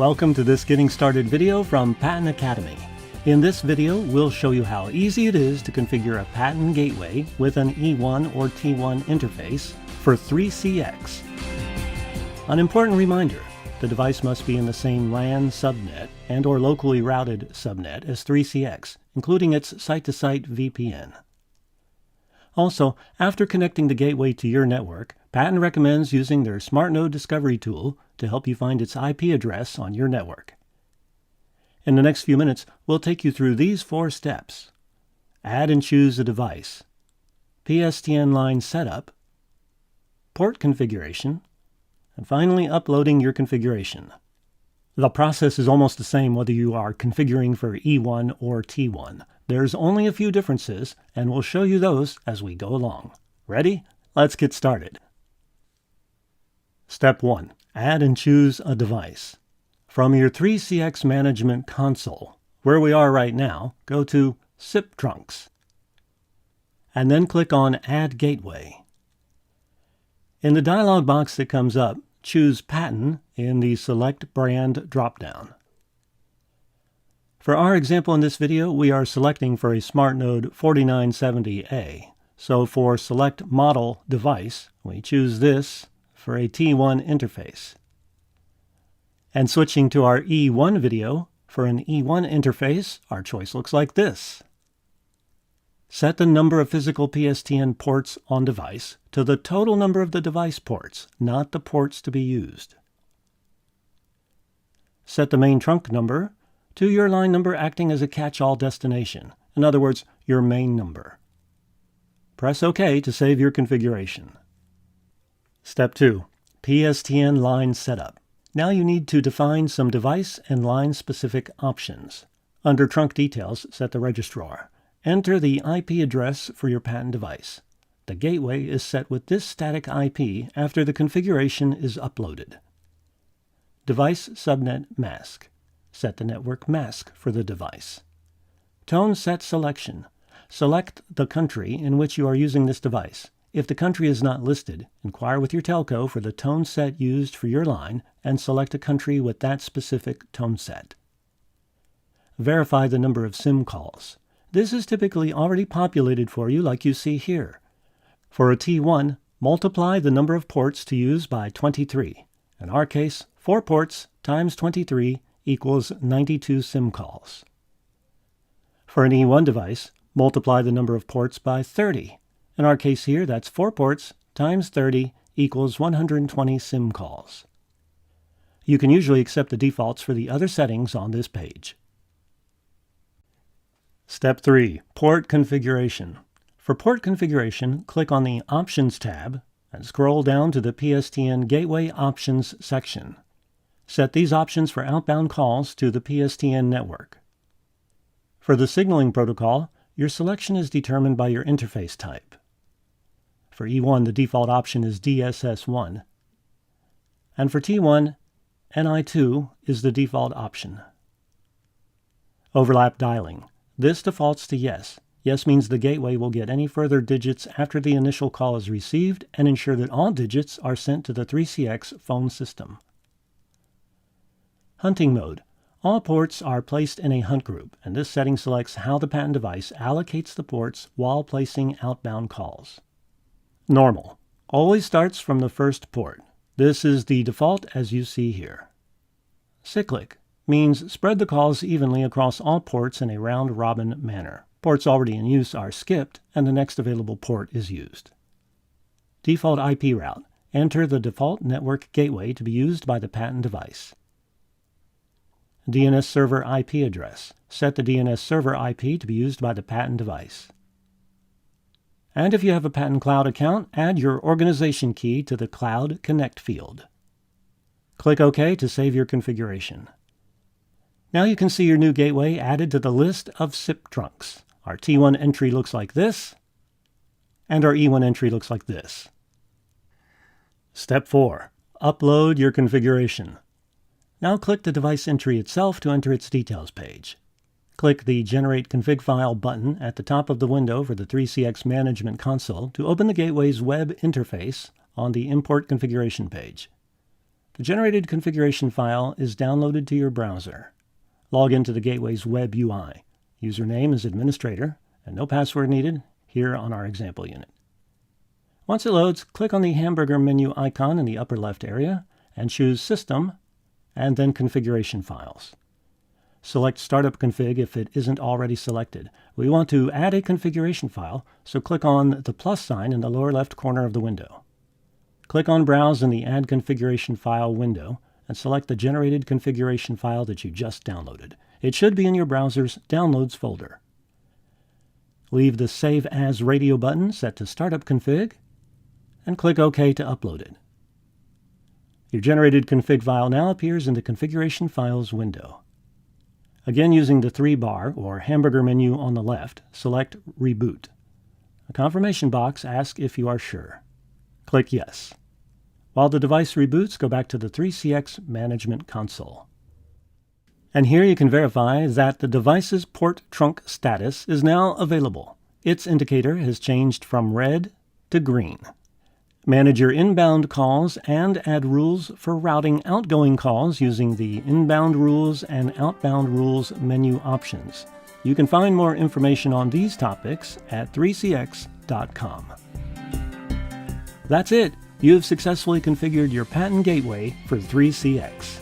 Welcome to this Getting Started video from Patton Academy. In this video, we'll show you how easy it is to configure a Patton gateway with an E1 or T1 interface for 3CX. An important reminder, the device must be in the same LAN subnet and or locally routed subnet as 3CX, including its site-to-site VPN. Also, after connecting the gateway to your network, Patton recommends using their Smart Node Discovery tool to help you find its IP address on your network. In the next few minutes, we'll take you through these 4 steps. Add and choose a device, PSTN line setup, port configuration, and finally uploading your configuration. The process is almost the same whether you are configuring for E1 or T1. There's only a few differences, and we'll show you those as we go along. Ready? Let's get started. Step 1. Add and choose a device. From your 3CX Management Console, where we are right now, go to SIP Trunks, and then click on Add Gateway. In the dialog box that comes up, choose Patton in the Select Brand dropdown. For our example in this video, we are selecting for a SmartNode 4970A. So for Select Model Device, we choose this for a T1 interface. And switching to our E1 video, for an E1 interface, our choice looks like this. Set the number of physical PSTN ports on device to the total number of the device ports, not the ports to be used. Set the main trunk number to your line number acting as a catch-all destination, in other words, your main number. Press OK to save your configuration. Step 2. PSTN line setup. Now you need to define some device and line-specific options. Under Trunk Details, set the registrar. Enter the IP address for your Patton device. The gateway is set with this static IP after the configuration is uploaded. Device subnet mask. Set the network mask for the device. Tone set selection. Select the country in which you are using this device. If the country is not listed, inquire with your telco for the tone set used for your line and select a country with that specific tone set. Verify the number of SIM calls. This is typically already populated for you like you see here. For a T1, multiply the number of ports to use by 23. In our case, 4 ports times 23 equals 92 SIM calls. For an E1 device, multiply the number of ports by 30. In our case here, that's 4 ports times 30 equals 120 SIM calls. You can usually accept the defaults for the other settings on this page. Step 3. Port configuration. For port configuration, click on the Options tab and scroll down to the PSTN Gateway Options section. Set these options for outbound calls to the PSTN network. For the signaling protocol, your selection is determined by your interface type. For E1, the default option is DSS1, and for T1, NI2 is the default option. Overlap dialing. This defaults to yes. Yes means the gateway will get any further digits after the initial call is received and ensure that all digits are sent to the 3CX phone system. Hunting mode. All ports are placed in a hunt group, and this setting selects how the Patton device allocates the ports while placing outbound calls. Normal. Always starts from the first port. This is the default as you see here. Cyclic means spread the calls evenly across all ports in a round-robin manner. Ports already in use are skipped, and the next available port is used. Default IP route. Enter the default network gateway to be used by the Patton device. DNS server IP address. Set the DNS server IP to be used by the Patton device. And if you have a Patton Cloud account, add your organization key to the Cloud Connect field. Click OK to save your configuration. Now you can see your new gateway added to the list of SIP trunks. Our T1 entry looks like this, and our E1 entry looks like this. Step 4. Upload your configuration. Now click the device entry itself to enter its details page. Click the Generate Config File button at the top of the window for the 3CX Management Console to open the gateway's web interface on the Import Configuration page. The generated configuration file is downloaded to your browser. Log into the Gateway's web UI. Username is administrator, and no password needed here on our example unit. Once it loads, click on the hamburger menu icon in the upper left area and choose System, and then Configuration Files. Select Startup Config if it isn't already selected. We want to add a configuration file, so click on the plus sign in the lower left corner of the window. Click on Browse in the Add Configuration File window and select the generated configuration file that you just downloaded. It should be in your browser's Downloads folder. Leave the Save As Radio button set to Startup Config and click OK to upload it. Your generated config file now appears in the Configuration Files window. Again, using the 3-bar or hamburger menu on the left, select Reboot. A confirmation box asks if you are sure. Click Yes. While the device reboots, go back to the 3CX Management Console. And here you can verify that the device's port trunk status is now available. Its indicator has changed from red to green. Manage your inbound calls and add rules for routing outgoing calls using the Inbound Rules and Outbound Rules menu options. You can find more information on these topics at 3cx.com. That's it. You have successfully configured your Patton Gateway for 3CX.